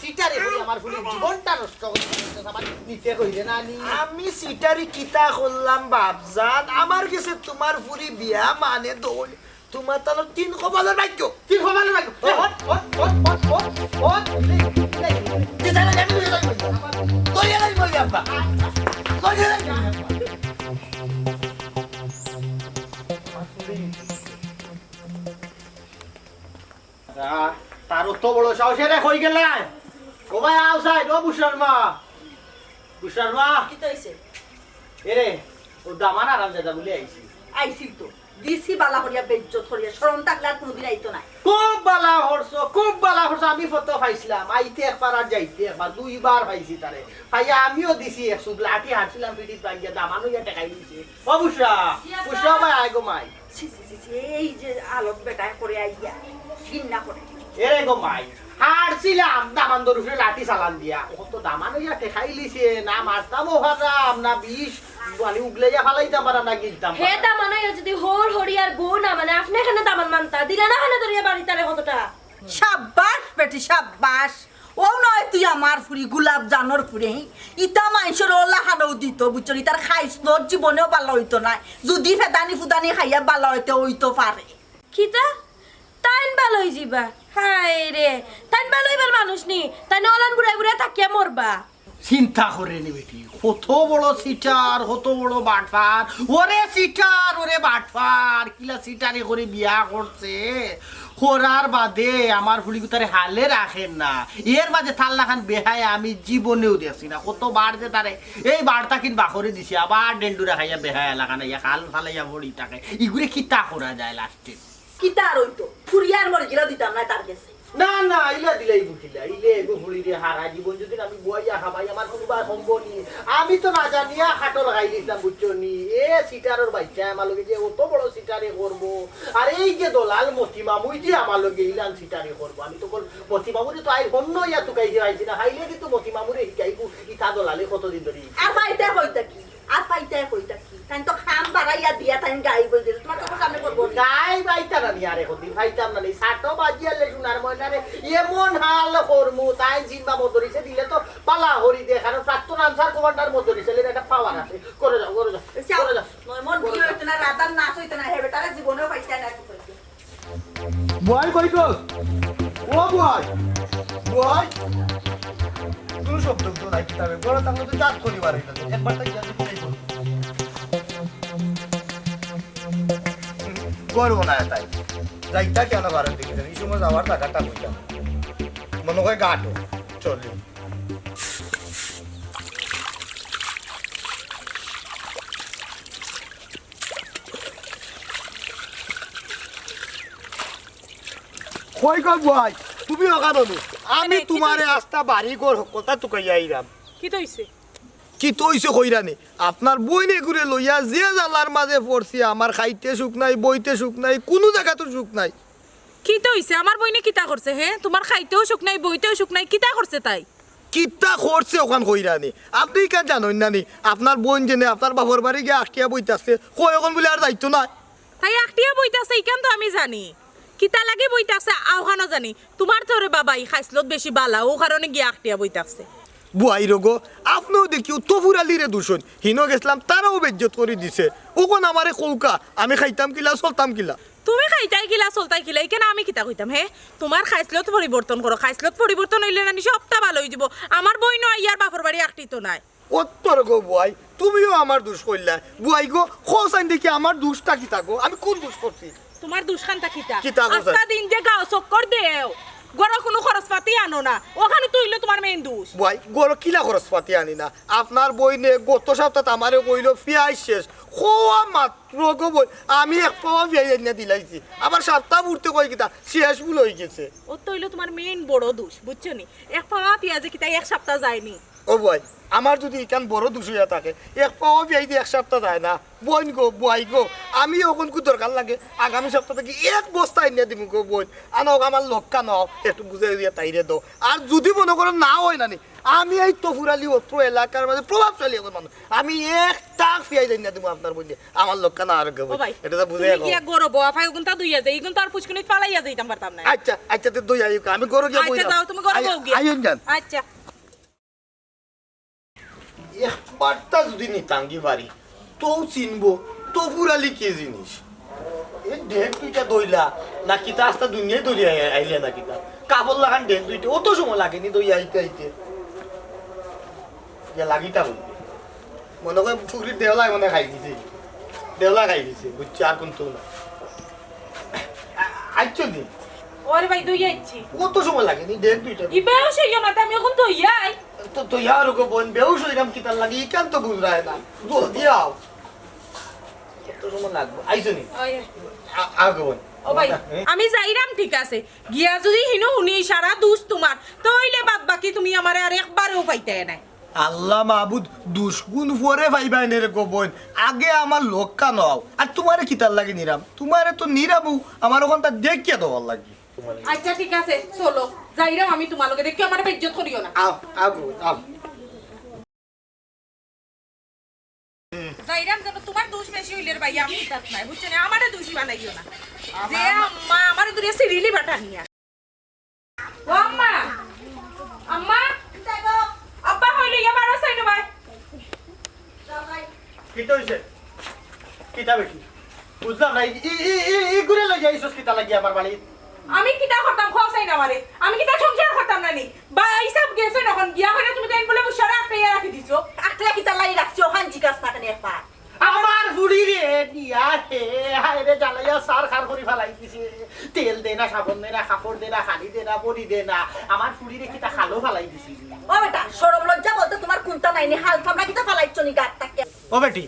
সিটারে করি আমার ফুলি জীবনটা নষ্ট করতে আমার নিতে কইলে না নি আমি সিটারি কিতা করলাম বাপজান আমার কাছে তোমার ফুরি বিয়া মানে দোল তোমার তার 3 কপালের ভাগ্য তুই খবর লাগো কিতা লাগে আমি লইয়া যাইবো আব্বা লইয়া যাইবো তার তো বড় সাহসে রে হই গেল ও ভাই আউটসাইড ও বুশরার মা কি তো হইছে এরে ও দামান আরাম জায়গা বলে আইছি আইছি তো দিছি বালা করিয়া বেজ্জত করিয়া শরম থাকলে আর কোনোদিন আইতো না খুব বালা হরছ আমি ফটো পাইছিলাম আইতে একবার আর যাইতে একবার 2 বার পাইছি তারে ভাইয়া আমিও দিছি একশো লাঠি হাঁটছিলাম পিঠিত ভাঙ্গিয়া দামানো ইয়া টেকাই দিছি ও বুশরা ভাই আইগো মাই ছি ছি ছি ছি, এই যে আলোক বেটায় করে আইয়া ঘিন্না করে এরে গো মাই হারছিলাম দামান দরুফে লাঠি চালান দিয়া ও তো দামান ইয়া টেকাই লিছে না মারতামও হারাম না বিষ মানে উগলাইয়া ফালাইতাম পারা না গিলতাম হে দামান যদি হোর হরিয়ার বউ না মানে আপনি এখানে দামান মানতা দিলে না এখানে ধরিয়া বাড়িটারে কতটা সাব্বাস বেটি সাব্বাস ও নয় তুই আমার ফুরি গোলাপ জানোর ফুরি ইতা মানুষের ওলা হানও দিত বুঝছো তার খাইছ তোর জীবনেও ভালো হইতো না যদি ফেদানি ফুদানি খাইয়া ভালো হইতে হইতো পারে কিতা তাইন ভালোই যাবা হায় রে তাইন ভালোইবার মানুষ নি তাইন অলান বুড়াই বুড়াই থাকিয়া মরবা চিন্তা করে নি বেটি কত বড় সিটার কত বড় বাটফার ওরে সিটার ওরে বাটফার কিলা সিটারে করে বিয়া করছে করার বাদে আমার ফুলিগুতারে হালে রাখেন না এর মাঝে থাল্লা খান বেহায় আমি জীবনেও দেখছি না কত বার যে তারে এই বারটা কিন বাখরে দিছি আবার ডেন্ডুরা খাইয়া বেহায় লাগান খাল ফালাইয়া ভরি থাকে ইগুরে কিতা করা যায় লাস্টে কিতা আর হইতো ফুরিয়ার মরে গেলেও দিতাম না তার কাছে না না ইলা দিলাই বুঝিলা ইলে এগো ফুলিরে হারা জীবন যদি আমি বইয়া খাবাই আমার কোনোবা সম্ভবনি আমি তো না জানিয়া খাটো লাগাই দিছিলাম বুঝছো নি এ সিটারের বাচ্চা আমার লগে যে অত বড় সিটারে করবো আর এই যে দলাল মতি মামুই যে আমার লগে ইলান সিটারে করবো আমি তো মতি মামুরে তো আই অন্য ইয়া তুকাই দিয়ে আইছি না হাইলে কিন্তু মতি মামুরে শিকাইবো ইটা দলালে কতদিন ধরে আর পাইতে কইতা কি আর পাইতে কইতা কি তাই তো খাম বাড়াইয়া দিয়া তাই গাই বই দিল তোমার কথা সামনে করবো গাই বাইতা না নি আরে কদিন ভাইতাম না নি সাটো বাজিয়ালে সোনার ময়নারে এমন হাল করমু তাই জিম্বা মদরিছে দিলে তো পালা হরি দে কারণ প্রাক্তন আনসার কমান্ডার মদরিছে লে একটা পাওয়ার আছে করে যাও করে যাও মন কি হইতো না রাতার নাচ হইতো না হে বেটারে জীবনেও পাইতে না বয় কই গো ও বয় বয় কোনো শব্দ তো নাই কিতাবে বড় তাহলে তো জাত করিবার এটা একবার তাই জাত করি করবো না তাই যাইতা কেন বারণ দিকে এই সময় যাওয়ার টাকাটা কইতাম মনে হয় গাটো চলি কই গো ভাই তুমি ওখানে আমি তোমারে আস্তা বাড়ি ঘর কথা তুকাইয়া আইরাম কি তইছে কি তইছে কইরানি আপনার বইনে ঘুরে লইয়া যে জালার মাঝে পড়ছি আমার খাইতে সুখ নাই বইতে সুখ নাই কোনো জায়গাতে সুখ নাই কি তইছে আমার বইনে কিতা করছে হে তোমার খাইতেও সুখ নাই বইতেও সুখ নাই কিতা করছে তাই কিতা করছে ওখান কইরানি আপনি কেন জানেন না নি আপনার বোন জেনে আপনার বাপর বাড়ি গিয়ে আটকিয়া বইতাছে কই এখন বলে আর দায়িত্ব নাই তাই একটিয়া বইতাছে ইকান তো আমি জানি কিতা লাগে বইতাছে আওখানো জানি তোমার তোরে বাবাই খাইছলত বেশি বালা ও কারণে গিয়া একটিয়া বইতাছে বুয়াই রোগো আপনিও দেখিও তফুর আলীরে দূষণ হিনো গেছিলাম তারাও বেজ্জত করে দিছে ওখন আমারে কৌকা আমি খাইতাম কিলা চলতাম কিলা তুমি খাইতাই কিলা চলতাই কিলা এখানে আমি কিতা কইতাম হে তোমার খাইছলত পরিবর্তন করো খাইছলত পরিবর্তন হইলে না সবটা ভালো হয়ে যাব আমার বই নয় ইয়ার বাপর বাড়ি একটি তো নাই উত্তর গো বুয়াই তুমিও আমার দোষ করলা বুয়াই গো খোসাইন দেখি আমার দোষটা কি থাকো আমি কোন দোষ করছি তোমার দুষ্কান্তা কিতা কিতা কথা? আস্তা দিন যে গাও চক্কর দেও গড় কোনো খরচপাতি আনো না ওখানে তুইলে তোমার মেইন দোষ বুয়াই গরো কিলা খরচ পাতি আনি না আপনার বই নে গত সপ্তাহে আমারে কইলো পেঁয়াজ শেষ খোয়া মাত্র গো বই আমি এক পাওয়া পেঁয়াজ এনে দিলাইছি আবার সপ্তাহ উঠতে কই কিতা শেষ ভুল হয়ে গেছে ও তৈল তোমার মেইন বড় দোষ বুঝছো নি এক পাওয়া পেঁয়াজে কিতা এক সপ্তাহ যায়নি ও বুয়াই আমার যদি এখান বড় দোষ হইয়া থাকে এক পাওয়া পেঁয়াজ দিয়ে এক সপ্তাহ যায় না বোন গো বুয়াই গো আমি ওখান কু দরকার লাগে আগামী সপ্তাহ থেকে এক বস্তা এনে দিব গো বোন আনক আমার লক্ষ্য নাও একটু বুঝে দিয়ে তাইরে দাও আর যদি মনে করো না হয় না নি আমি এই তফুরালি অত্র এলাকার মাঝে প্রভাবশালী এখন মানুষ আমি একটা পেঁয়াজ এনে দিব আপনার বোন আমার লক্ষ্য না আর গো ও ভাই এটা তো বুঝে তুমি কি গরো বয়া ফাই গুনতা দুইয়া যাই গুনতা আর পুচকুনি পালাইয়া যাইতাম পারতাম না আচ্ছা আচ্ছা তো দুই আইও আমি গরু গিয়ে আচ্ছা যাও তুমি গরো বউ গিয়া আইন যান আচ্ছা একবারটা যদি নিতাঙ্গি বাড়ি তো চিনবো তফুরালি কি জিনিস এ ডেক দুইটা দইলা না কিতা আস্তা দুনিয়ায় দৌড়ি আইলে না কিতা কাপড় লাগান ডেক দুইটা অত সময় লাগেনি দই আইতে আইতে লাগিটা বলবে মনে করে পুকুরির দেওলাই মনে খাই দিছে দেওলা খাই দিছে বুঝছি আর কোন তো না আইছো দিন ওরে ভাই দুই আইছি কত সময় লাগেনি ডেক দুইটা ইবেও সেই না আমি এখন তো ইয়াই তো ইয়ার ওকে বোন বেউস হইরাম কিতার লাগে ইকান তো বুঝরায় না জলদি আও কত সময় লাগবে আইছো নি আগে বোন ও ভাই আমি যাইরাম ঠিক আছে গিয়া যদি হিনো হুনি সারা দুষ তোমার তাইলে বাদ বাকি তুমি আমারে আর একবারও পাইতে নাই আল্লাহ মাহবুদ দুষ্গুণ পরে ভাইবাই নে রে গো বোন আগে আমার লক্ষ্য নাও আর তোমারে কিতার লাগে নিরাম তোমারে তো নিরামু আমার ওখানটা দেখিয়া দেওয়ার লাগে আচ্ছা ঠিক আছে চলো যাইরাম আমি তোমালকে দেখি আমার বেজ্জত করিও না আও আগো আও যাইরাম যেন তোমার দোষ বেশি হইলে ভাই আমি তাত নাই বুঝছো না আমারে দোষ বানাইও না যে আম্মা আমারে দুরিয়া সিরিলি বাটানিয়া ও আম্মা আম্মা আব্বা হইলো এবার সাইনো ভাই কিতা হইছে কিতা বেটি বুঝলাম না ই গুরে লই যাইছস কিতা লাগি আমার বাড়ি আমি কিটা করতাম খোসাই না মারে আমি কিটা সংসার করতাম না নি বা হিসাব গেছে যখন গিয়া হইলে তুমি দেন বলে বুঝছরা পেয়া রাখি দিছো আকলা কি তালাই রাখছি ওখান জিজ্ঞাস না কেন একবার আমার ফুড়ি রে দিয়া হে হায় রে জ্বালাইয়া সার খার করে ফেলাই দিছে তেল দে না সাবন দে না কাপড় দে না খালি দে না বড়ি দে না আমার ফুড়ি রে কিতা খালো ফেলাই দিছি ও বেটা সরম লজ্জা বলতে তোমার কোনটা নাইনি হাল থামরা কিতা ফালাইছ নি গাত তাকে ও বেটি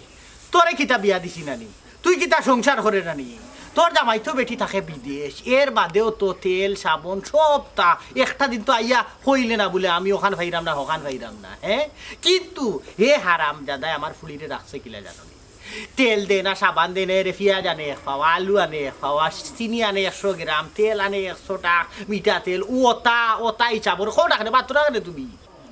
তোরে কিতা বিয়া দিছি নানি তুই কিতা সংসার করে নানি তোর জামাই তো বেটি থাকে বিদেশ এর বাদেও তো তেল সাবন সব তা একটা দিন তো আইয়া হইলে না বলে আমি ওখান ভাইরাম না ওখান ভাইরাম না হ্যাঁ কিন্তু হে হারাম দাদাই আমার ফুলিরে রাখছে কিলা জানো তেল দে না সাবান দে না রেফিয়াজ আনে এক পাওয়া আলু আনে এক পাওয়া চিনি আনে 100 গ্রাম তেল আনে 100 টাকা মিঠা তেল ওটা হিসাবর কো টাকা নে মাত্র টাকা নে তুমি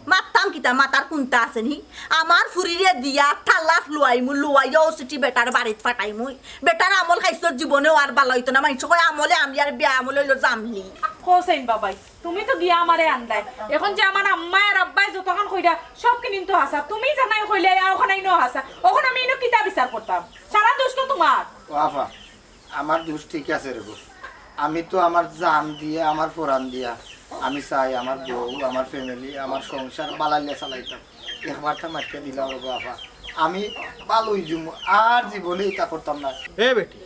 মাতাম কিতা মাতার কোনটা আছে নি আমার ফুরিরে দিয়া তালাক লুয়াইমু লুয়াইও সিটি বেটার বাড়িত ফাটাইমু বেটার আমল খাইছ জীবনেও আর ভালো হইতো না মানুষ কয় আমলে আমি আর বিয়া আমলে হইলো জামলি হোসেন বাবাই তুমি তো গিয়া আমারে আনলাই এখন যে আমার আম্মা আর আব্বাই যতক্ষণ কইরা সব কিনিন তো হাসা তুমি জানাই কইলে আর ওখানেই নো হাসা ওখানে আমি ইনো কিতা বিচার করতাম সারা দোষ তো তোমার বাবা আমার দোষ ঠিক আছে রে গো আমি তো আমার জান দিয়ে আমার পরাণ দিয়া আমি চাই আমার বউ আমার ফ্যামিলি আমার সংসার বালাইলে চালাইতাম একবারটা মাটিয়ে দিলাম বাবা আমি ভালোই জুম আর জীবনে এটা করতাম না এ বেটি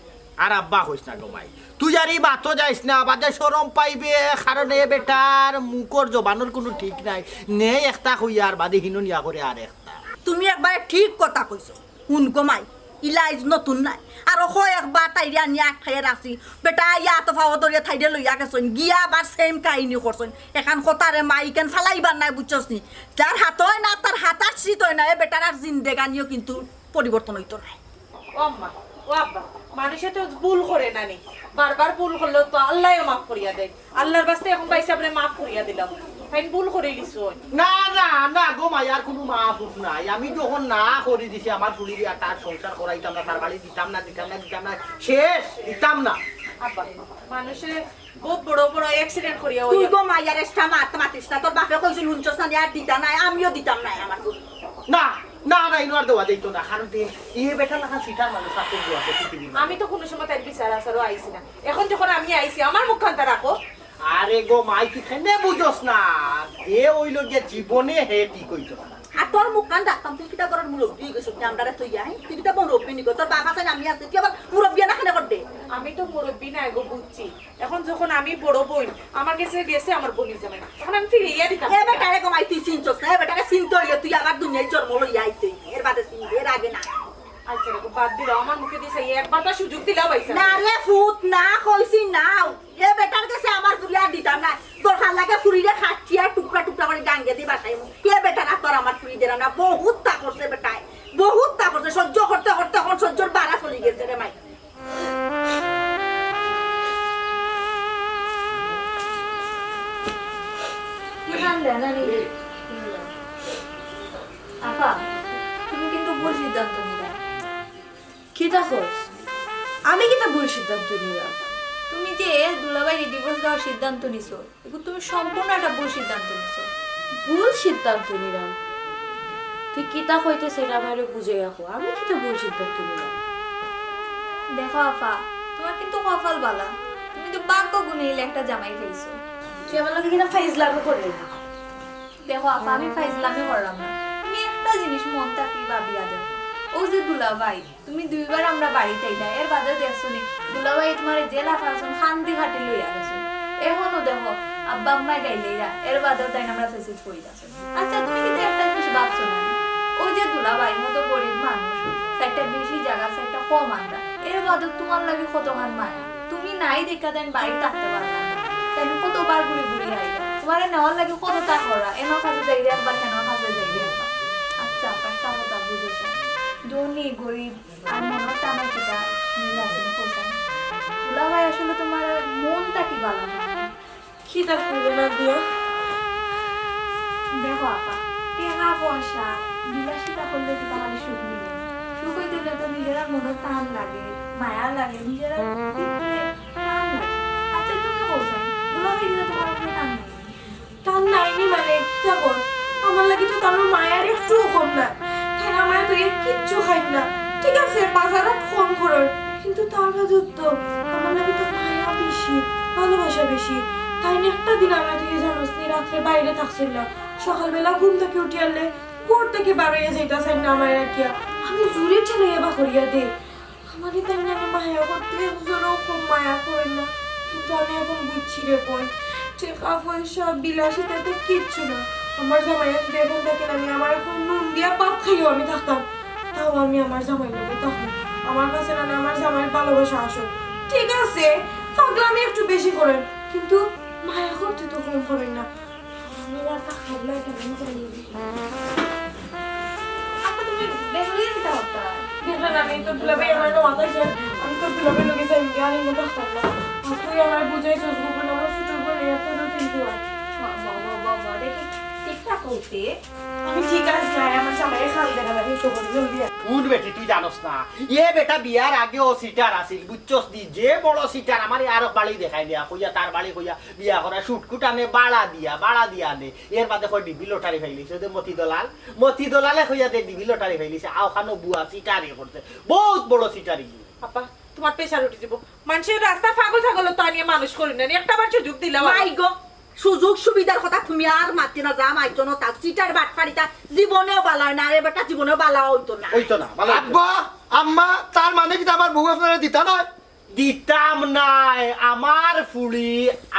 আর আব্বা হইস না গো ভাই তুই আর এই বাতো যাইস না বাদে শরম পাইবে কারণ এ বেটার মুখর জবানোর কোনো ঠিক নাই নে একটা হইয়া আর বাদে হিনুনিয়া করে আর একটা তুমি একবার ঠিক কথা কইছো কোন গমাই ইলাইজ নতুন নাই আর হয় একবার তাইরা নিয়ে আটকাইয়া রাখছি বেটা ইয়া তো ফাওয়া দরিয়া থাইরে লইয়া গেছন গিয়া আবার সেম কাহিনী করছেন এখন কথারে মাইকেন ফালাইবার নাই বুঝছস নি যার হাত হয় না তার হাত আর শীত হয় না এ বেটার আর জিন্দেগানিও কিন্তু পরিবর্তন হইতো না ও আম্মা ও আব্বা মানুষে তো ভুল করে না নি বারবার ভুল করলে তো আল্লাহও মাফ করিয়া দেয় আল্লাহর বাস্তে এখন পাইছে আপনি মাফ করিয়া দিলাম ফাইন ভুল করে লিছো না না না গো মায়ার কোনো মাফুফ নাই আমি যখন না করে দিছি আমার ফুলি দিয়া তার সংসার করাইতাম না তার বাড়ি দিতাম না শেষ দিতাম না আব্বা মানুষে বহুত বড় বড় অ্যাক্সিডেন্ট করিয়া তুই গো মাইয়ার এক্সট্রা মাতিস না তোর বাপে কইছিল হুনছস না আর দিতা নাই আমিও দিতাম নাই আমার না না না ইনোর দেওয়া যাইতো না কারণ ইয়ে বেটা লাগা সিটার মানুষ আছে দেওয়া পৃথিবীর আমি তো কোনো সময় তার বিচার আসারও আইছি না এখন যখন আমি আইছি আমার মুখখানটা রাখো আরে গো মাই কি খেনে বুঝোস না এ ওইলো গিয়ে জীবনে হে কি কইতো আর তোর মুখ কান ডাকতাম তুই কিটা করার মুরব্বী গেছ তুই আমরারে তুই আই তুই কিটা মুরব্বী নিগো তোর বাপ আছে আমি আছে তুই আবার মুরব্বী না কেন কর দে আমি তো মুরব্বী না গো বুঝছি এখন যখন আমি বড় বোন আমার কাছে গেছে আমার বলি যাবে এখন আমি ফিরিয়ে দিতাম এ বেটারে কমাই তুই চিনছস না এ বেটারে চিনতে হইলে তুই আবার দুনিয়ায় জন্ম লই আইতে এর বাদে চিনবি এর আগে না আচ্ছা রে বাদ দিল আমার মুখে দিছে একবার তো সুযোগ দিলাও পাইছে না রে ফুট না কইছি নাও এ বেটার কাছে আমার ফুলি আর দিতাম না তোর খাল লাগে ফুরিরে খাটিয়া টুকরা টুকরা করে গাঙ্গে দি বাসাই এ বেটা না তোর আমার ফুরি দেরা না বহুত তা করছে বেটায় বহুত তা করছে সহ্য করতে করতে এখন সহ্যর বাড়া চলে গেছে রে মাই আপা তুমি কিন্তু ভুল সিদ্ধান্ত নিলে কি দেখোস আমি কিটা ভুল সিদ্ধান্ত নিলাম তুমি যে দুলাভাইকে ডিভোর্স দেওয়ার সিদ্ধান্ত নিছো এগুলো তুমি সম্পূর্ণ একটা ভুল সিদ্ধান্ত নিছো ভুল সিদ্ধান্ত নিলাম তুই কিতা কইতে সেটা আমার বুঝে রাখো আমি কিটা ভুল সিদ্ধান্ত নিলাম দেখো আপা তোমার কিন্তু কপাল বালা তুমি তো বাক্য গুনে একটা জামাই পাইছো তুই আমার লগে কিটা ফাইজলামি করলি না দেখো আপা আমি ফাইজলামি করলাম না তুমি একটা জিনিস মন থাকি ভাবিয়া যাও ও যে দুলাভাই তুমি দুইবার আমরা বাড়িতে আইলা এর বাদে দেখছো নি দুলাভাই তোমার জেলা ফারসন শান্তি ঘাটি লইয়া গেছো এখনো দেখো আব্বা আম্মা গাইলেইরা এর বাদেও তাই আমরা ফেসিস কই যাচ্ছে আচ্ছা তুমি কিন্তু একটা জিনিস ভাবছো না ওই যে দুলাভাই মতো গরিব মানুষ একটা বেশি জায়গা একটা কম আমরা এর বাদেও তোমার লাগে কতখান মায়া তুমি নাই দেখা দেন বাড়ি থাকতে পারবা না তাই কতবার ঘুরে ঘুরে আইলা তোমার নেওয়ার লাগে কত তা করা এনার কাছে যাই একবার কেন কাছে যাই একবার আচ্ছা একটা কথা বুঝেছো ধনী গরিব আর মনে টানা কিটা মিল আছে না কোথায় দুলাভাই আসলে তোমার মনটা কি ভালো না কিটা করবে না দিয়া দেখো আপা টেকা পয়সা বিলাসিতা করলে কি তাহলে সুখ মিলে সুখ হইতে গেলে তো নিজেরা মনে টান লাগে মায়া লাগে নিজেরা টান লাগে আচ্ছা তুমি বলছো দুলাভাই দিলে তোমার উপরে টান লাগে টান নাইনি মানে কিটা কর আমার লাগি তো তার মায়ের একটু কম না কেন আমার তো কিচ্ছু খাই না ঠিক আছে বাজারে কম করার কিন্তু তার কাছে তো আমার লাগি তো মায়া বেশি ভালোবাসা বেশি তাই না একটা দিন আমরা তুই জানোস নি রাত্রে বাইরে থাকছিল না সকালবেলা ঘুম থেকে উঠে আনলে ঘর থেকে বাড়িয়ে যাইতাছেন না আমার আর কি আমি জুড়ে চলে যাবা করিয়া দে আমারই তাই না মায়া করতে জোরও কম মায়া করেন না কিন্তু আমি এখন বুঝছি রে পয়েন্ট টাকা পয়সা বিলাসিতাতে কিচ্ছু না আমার জামাইয়া যদি এখন দেখেন আমি আমার এখন নুন দিয়া পাত খাইও আমি থাকতাম তাও আমি আমার জামাই লোকে তখন আমার কাছে না আমার জামাইয়ের ভালোবাসা আসো ঠিক আছে পাগলামি একটু বেশি করেন কিন্তু মায়া করতে তো কম করেন না আমি রাতটা খাবলা এটা আমি চালিয়ে দিই আপা তুমি বেহুলিয়ে দিতে হতো দেখলেন আমি তো দুলাভাই আমার মাথায় আমি তো দুলাভাই লোকে চাই আমি মতো থাকতাম না তুই আমার বুঝাইছিস গুগল আমার ছোট বোন এত কিন্তু বাবা দেখি ঠিকঠাক হইতে আমি ঠিক আছে আমার জামাইয়ের খাল দেখা লাগে তো জলদি কোন বেটি তুই জানোস না এ বেটা বিয়ার আগে ও সিটার আছিল বুঝছস দি যে বড় সিটার আমার আর বাড়ি দেখাই দিয়া কইয়া তার বাড়ি কইয়া বিয়া করা শুটকুট আনে বাড়া দিয়া আনে এর বাদে কই ডিবি লটারি ফাইলিছে ওদের মতি দলালে কইয়া দে ডিবি লটারি ফাইলিছে আওখানো বুয়া সিটারি করতে বহুত বড় সিটারি আপা তোমার প্রেসার উঠে যাব মানুষের রাস্তা পাগল ছাগল তো নিয়ে মানুষ করি না একটা বার সুযোগ দিলাম মাই গো সুযোগ সুবিধার কথা তুমি আর মাতি না যা মাইতো না তাক সিটার বাটপাড়িটা জীবনেও বালা হয় না রে বেটা জীবনেও বালা হইতো না ভালো আব্বা আম্মা তার মানে কি আমার বউ আপনারা দিতা নয় দিতাম নাই আমার ফুলি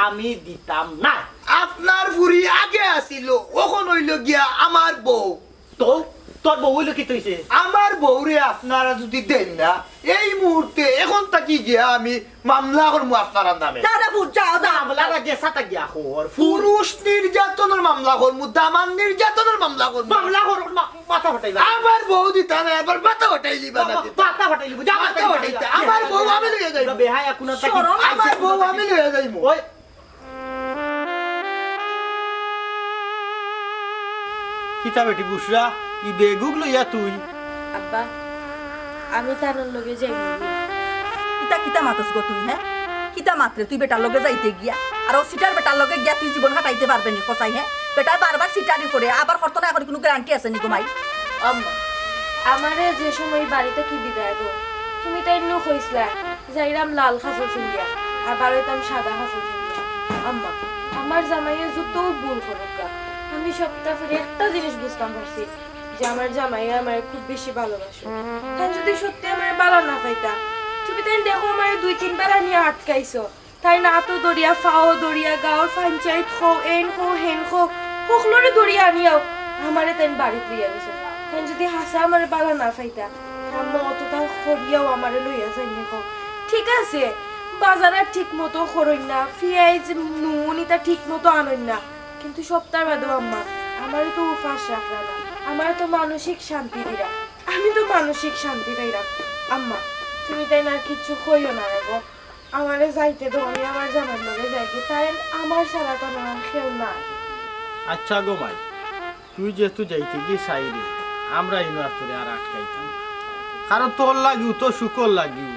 আমি দিতাম না আপনার বুড়ি আগে আসিল ওখন হইল গিয়া আমার বউ তো তোর বউ হইলো কি তৈছে আমার বউরে আপনারা যদি দেন না এই মুহূর্তে এখন থাকি গিয়া আমি মামলা করবো আপনারা নামে দাদা ফুট যাও দাও আমলারা যে সাতা গিয়া খোর পুরুষ নির্যাতনের মামলা করবো দামান নির্যাতনের মামলা করবো মামলা কর মাথা ফাটাইলা আমার বউ দিতা না এবার মাথা হটাই লিবা না মাথা ফাটাইলি বুঝা মাথা হটাইতা আমার বউ আমি লইয়া যাইব বেহায়া কোন আমার বউ আমি লইয়া যাইব ওই কিতা বেটি বুসরা ই বেগুগ লইয়া তুই আব্বা আমি তার লগে যাইব কিতা মাতস গো তুই হ্যাঁ কিতা মাত্রে তুই বেটার লগে যাইতে গিয়া আর ও সিটার বেটার লগে গিয়া তুই জীবন কাটাইতে পারবে নি কসাই হ্যাঁ বেটা বারবার সিটারি করে আবার করতো না এখন কোনো গ্যারান্টি আছে নি গোমাই আম্মা আমারে যে সময় বাড়িতে কি বিদায় গো তুমি তাই নো কইছলা যাইরাম লাল খাসল সিন্দিয়া আর বাড়িতাম সাদা খাসল সিন্দিয়া আম্মা আমার জামাইয়ে যত ভুল করুকা আমি সপ্তাহে একটা জিনিস বুঝতাম পারছি যে আমার জামাই আমার খুব বেশি ভালোবাসো। তাই যদি সত্যি আমার ভালো না পাইতা, তুমি তাই দেখো আমার 2-3 বার নিয়ে আটকাইছো। তাই না তো দরিয়া ফাও দরিয়া গাঁৱৰ পঞ্চায়েত খো এন খো হেন খো সকলোৰে দরিয়া আনিয়াও আমারে তাই বাড়িতে লইয়া গেছে। তাই যদি হাসা আমার ভালো না পাইতা, আম্মা অতটা খরিয়াও আমারে লইয়া যাইনি খো। ঠিক আছে, বাজারে ঠিক মতো খরই না, পেঁয়াজ নুন এটা ঠিক মতো আনই না, কিন্তু সপ্তাহ বাদেও আম্মা আমার তো উপাস রাখরা না, আমার তো মানসিক শান্তি দিরা, আমি তো মানসিক শান্তি পাইলাম। আম্মা তুমি তাই না কিছু কইও না রাখো, আমারে যাইতে দাও, আমি আমার জামার লগে যাইতে, তাই আমার ছাড়া তো আমার কেউ না। আচ্ছা গো মাই, তুই যেহেতু যাইতে গিয়ে সাইরে আমরা ইনো আর তোরে আর আটকাইতাম, কারণ তোর লাগিও তো শুকর লাগিও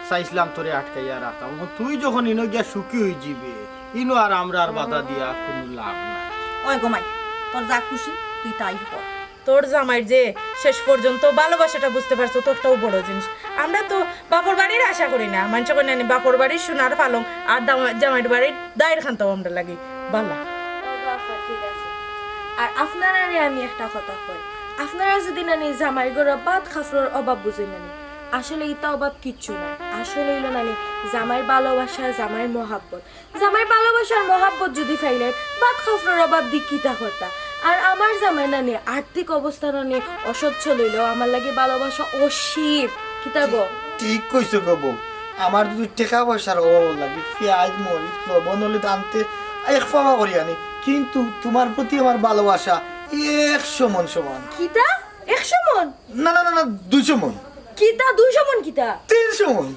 চাইছিলাম তোরে আটকাইয়া রাখতাম। তুই যখন ইনো গিয়া সুখী হয়ে যাবে, ইনো আর আমরা আর বাধা দিয়া কোনো লাভ নাই। ওই গোমাই, তোর যা খুশি তুই তাই কর। তোর জামাইর যে শেষ পর্যন্ত ভালোবাসাটা বুঝতে পারছো, তোরটাও বড় জিনিস। আমরা তো বাপর বাড়ির আশা করি না, মানুষ করি না বাপর বাড়ির সোনার পালং আর জামাইর বাড়ির দায়ের খানতাও আমরা লাগি বালা। ঠিক আছে, আর আপনারা আমি একটা কথা কই, আপনারা যদি নানি জামাই গড় বাদ খাফরের অভাব বুঝেন নানি, আসলে এটা অভাব কিচ্ছু না। আসলে হইল নানি জামাইয়ের ভালোবাসা, জামাইয়ের মহাব্বত, জামাইয়ের ভালোবাসার মহাব্বত যদি ফাইলে বাদ খাফরের অভাব দি কিতা করতা। আর আমার জামাই নানি আর্থিক অবস্থা নানি অসচ্ছল হইলেও আমার লাগে ভালোবাসা অসীম। কিতা গো? ঠিক কইছো গো বউ, আমার যদি টাকা পয়সার অভাব লাগে, পেঁয়াজ মরিচ লবণ হলে আনতে এক ফাওয়া করি আনি, কিন্তু তোমার প্রতি আমার ভালোবাসা 100 মন সমান। কিতা 100 মন? না না না না 200 মন। কিতা 200 মন? কিতা 300 মন।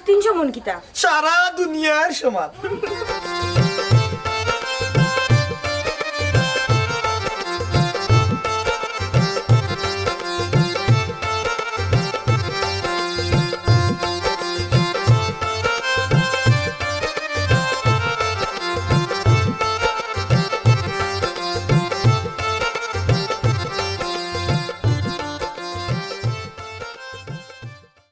300 মন? কিতা সারা দুনিয়ার সমান।